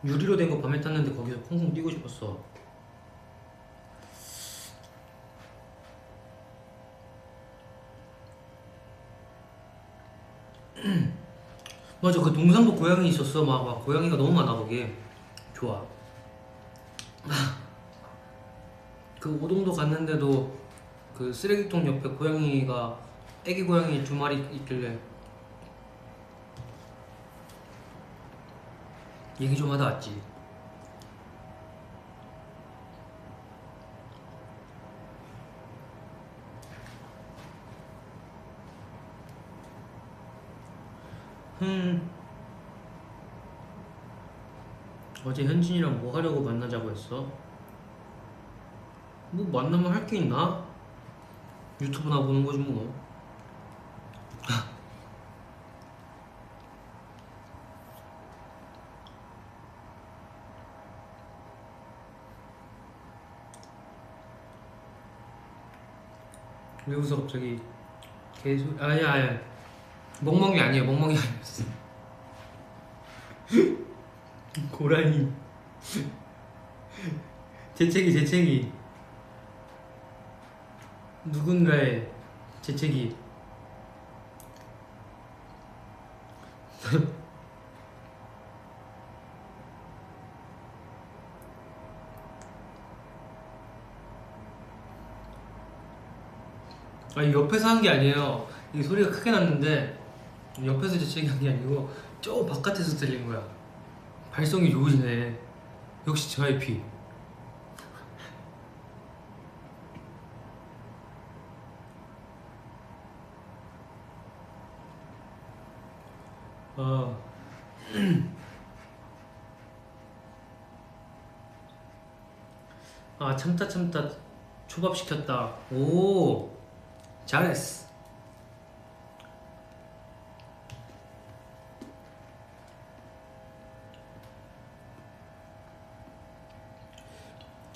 유리로 된 거 밤에 tas는데 거기서 쿵쿵 뛰고 싶었어. 맞아, 그 동산도 고양이 있었어. 막 고양이가 너무 많아 거기. 좋아. 그 오동도 갔는데도 그 쓰레기통 옆에 고양이가 애기 고양이 2마리 있길래 얘기 좀 하다 왔지. 어제 현진이랑 뭐 하려고 만나자고 했어? 뭐 만나면 할 게 있나? 유튜브나 보는 거지 뭐. 왜 웃어 갑자기? 개소 아니야. 멍멍이 아니에요. 멍멍이 아니었어. 고라니. 재채기. 누군가의 재채기. 아니 옆에서 한 게 아니에요. 이 소리가 크게 났는데 옆에서 재채기한 게 아니고 저 바깥에서 들린 거야. 발성이 좋으시네. 역시 JYP. 아, 아 참다 초밥 시켰다. 오, 잘했어.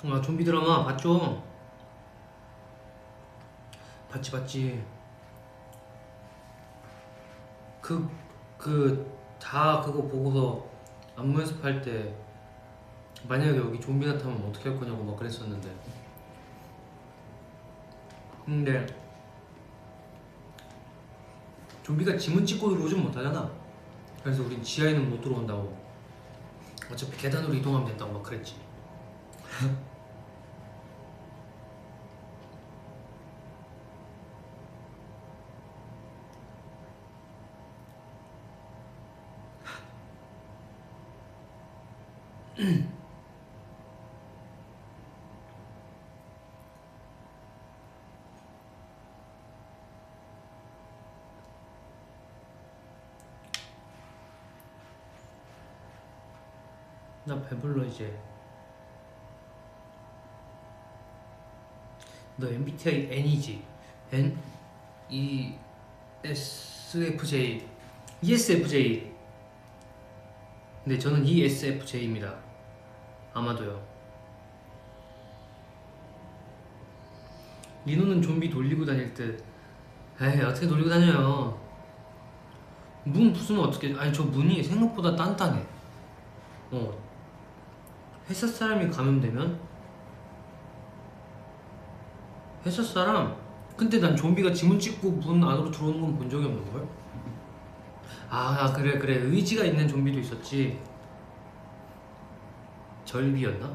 아 좀비 드라마 봤죠? 봤지. 다 그거 보고서 안무 연습할 때 만약에 여기 좀비 나타나면 어떻게 할 거냐고 막 그랬었는데, 근데 좀비가 지문 찍고 들어오진 못하잖아. 그래서 우린 지하에는 못 들어온다고. 어차피 계단으로 이동하면 된다고 막 그랬지. 나 배불러 이제. 너 MBTI N이지? N? ESFJ. ESFJ. 근데 저는 ESFJ입니다. 아마도요. 리노는 좀비 돌리고 다닐 듯. 에이 어떻게 돌리고 다녀요. 문 부수면 어떻게. 아니 저 문이 생각보다 단단해. 회사 사람이 감염되면? 회사 사람? 근데 난 좀비가 지문 찍고 문 안으로 들어오는 건 본 적이 없는걸? 아 그래 의지가 있는 좀비도 있었지. 절비였나?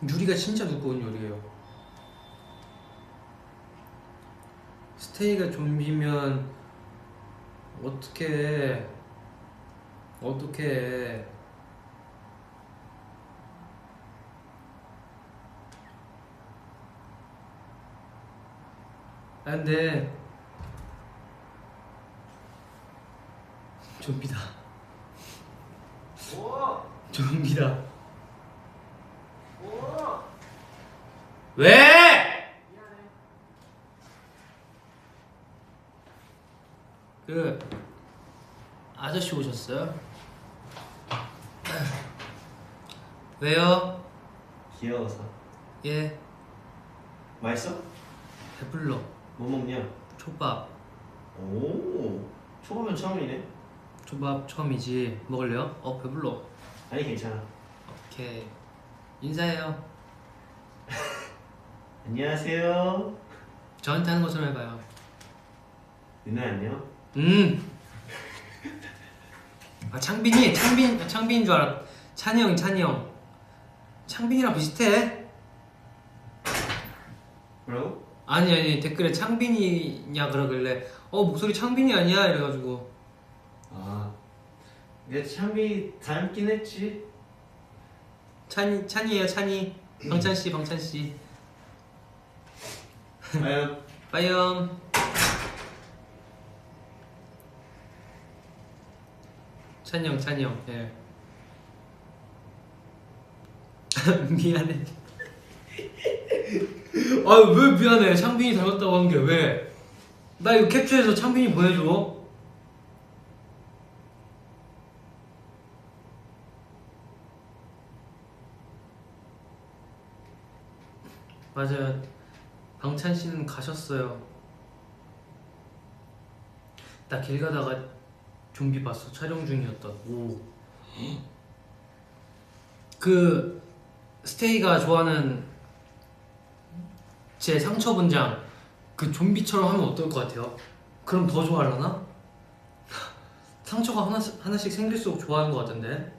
유리가 진짜 두꺼운 요리예요. 스테이가 좀비면 어떡해. 어떡해. 아 근데 좀비다. 좀비다. 왜? 그 아저씨 오셨어요? 왜요? 귀여워서. 예, 맛있어? 배불러. 뭐 먹냐? 초밥. 오, 초보면 처음이네. 초밥 처음이지. 먹을래요? 배불러. 아니 괜찮아. 오케이. 인사해요. 안녕하세요. 저한테 하는 것처럼 해봐요. 누나 안녕. 아 창빈인 줄 알아. 찬이 형. 창빈이랑 비슷해. 뭐라고? 아니 댓글에 창빈이냐 그러길래 목소리 창빈이 아니야 이래가지고. 아, 내가 참비 닮긴 했지. 찬이에요 찬이. 방찬 씨. 과연 빠이염. 찬이 형. 예. 미안해. 아 왜 미안해? 창빈이 닮았다고 한 게 왜? 나 이거 캡처해서 창빈이 보내줘. 맞아요. 방찬 씨는 가셨어요. 나 길 가다가 좀비 봤어. 촬영 중이었던. 오. 그 스테이가 좋아하는 제 상처 분장 그 좀비처럼 하면 어떨 것 같아요? 그럼 더 좋아하려나? 상처가 하나씩 생길수록 좋아하는 것 같은데.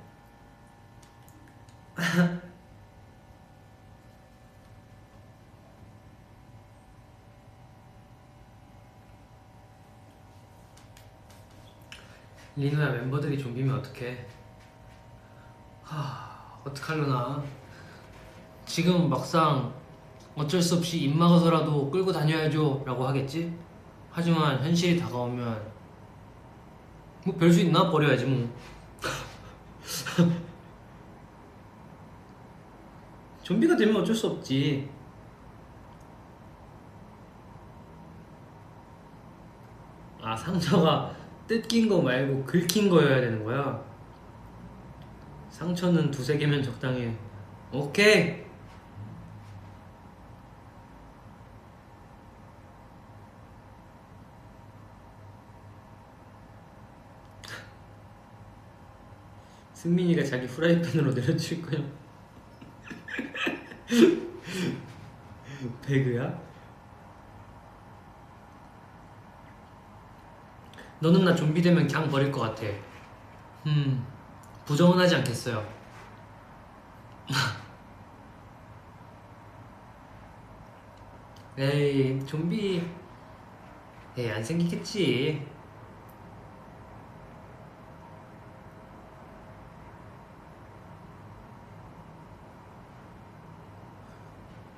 리노야 멤버들이 좀비면 어떡해? 어떡하려나. 지금 막상 어쩔 수 없이 입 막아서라도 끌고 다녀야죠 라고 하겠지? 하지만 현실이 다가오면 뭐 별 수 있나? 버려야지 뭐. 좀비가 되면 어쩔 수 없지. 아 상처가 뜯긴 거 말고 긁힌 거여야 되는 거야? 상처는 두세 개면 적당해. 오케이. 승민이가 자기 후라이팬으로 내려칠 거야. 배그야? 너는 나 좀비 되면 그냥 버릴 것 같아. 부정은 하지 않겠어요. 에이 좀비 에이 안 생기겠지.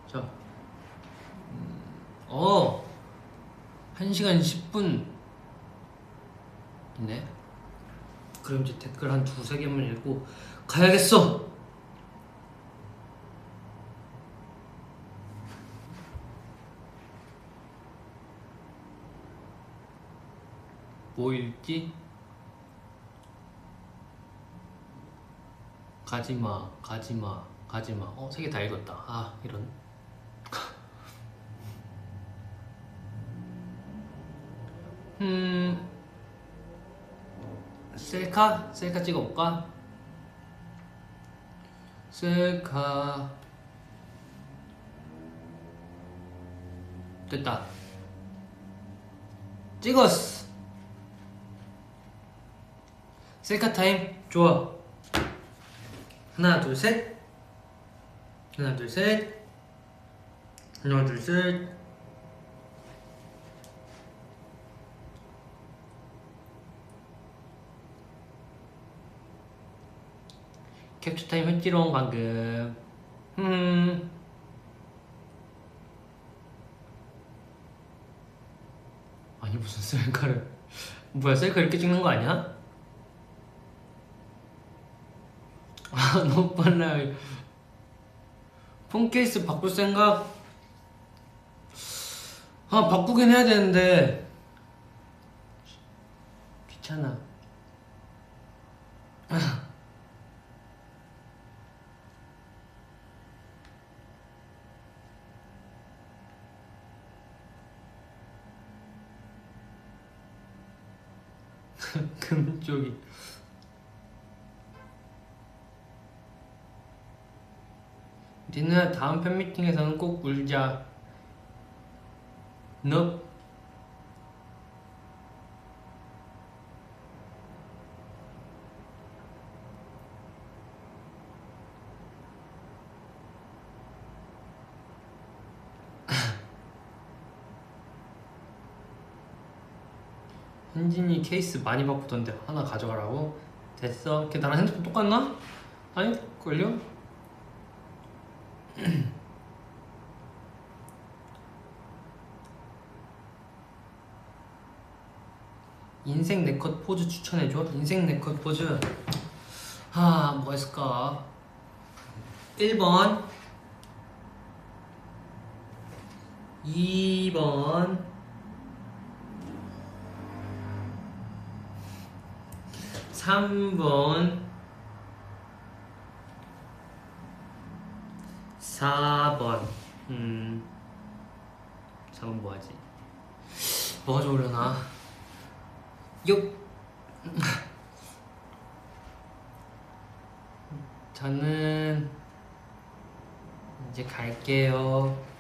자 1시간 10분 있네. 그럼 이제 댓글 한 두세 개만 읽고 가야겠어. 뭐 읽지? 가지마. 3개 다 읽었다. 이런. 셀카 찍어볼까? 셀카 됐다. 찍었어. 셀카 타임. 좋아. 하나 둘 셋. 하나 둘 셋. 하나 둘 셋. 캡처 타임 했지롱 방금. 아니 무슨 셀카를 뭐야 셀카 이렇게 찍는 거 아니야? 아 너무 빨라. 폰 케이스 바꿀 생각? 아 바꾸긴 해야 되는데 귀찮아. 금쪽이. 니는 다음 팬미팅에서는 꼭 울자. 너 현진이 케이스 많이 바꾸던데 하나 가져가라고? 됐어. 걔 나랑 핸드폰 똑같나? 아닐걸요? 인생 네컷 포즈 추천해줘? 인생 네컷 포즈 뭐가 있을까? 1번 2번 3번 4번 4번 뭐하지? 뭐가 좋으려나? 6 저는 이제 갈게요.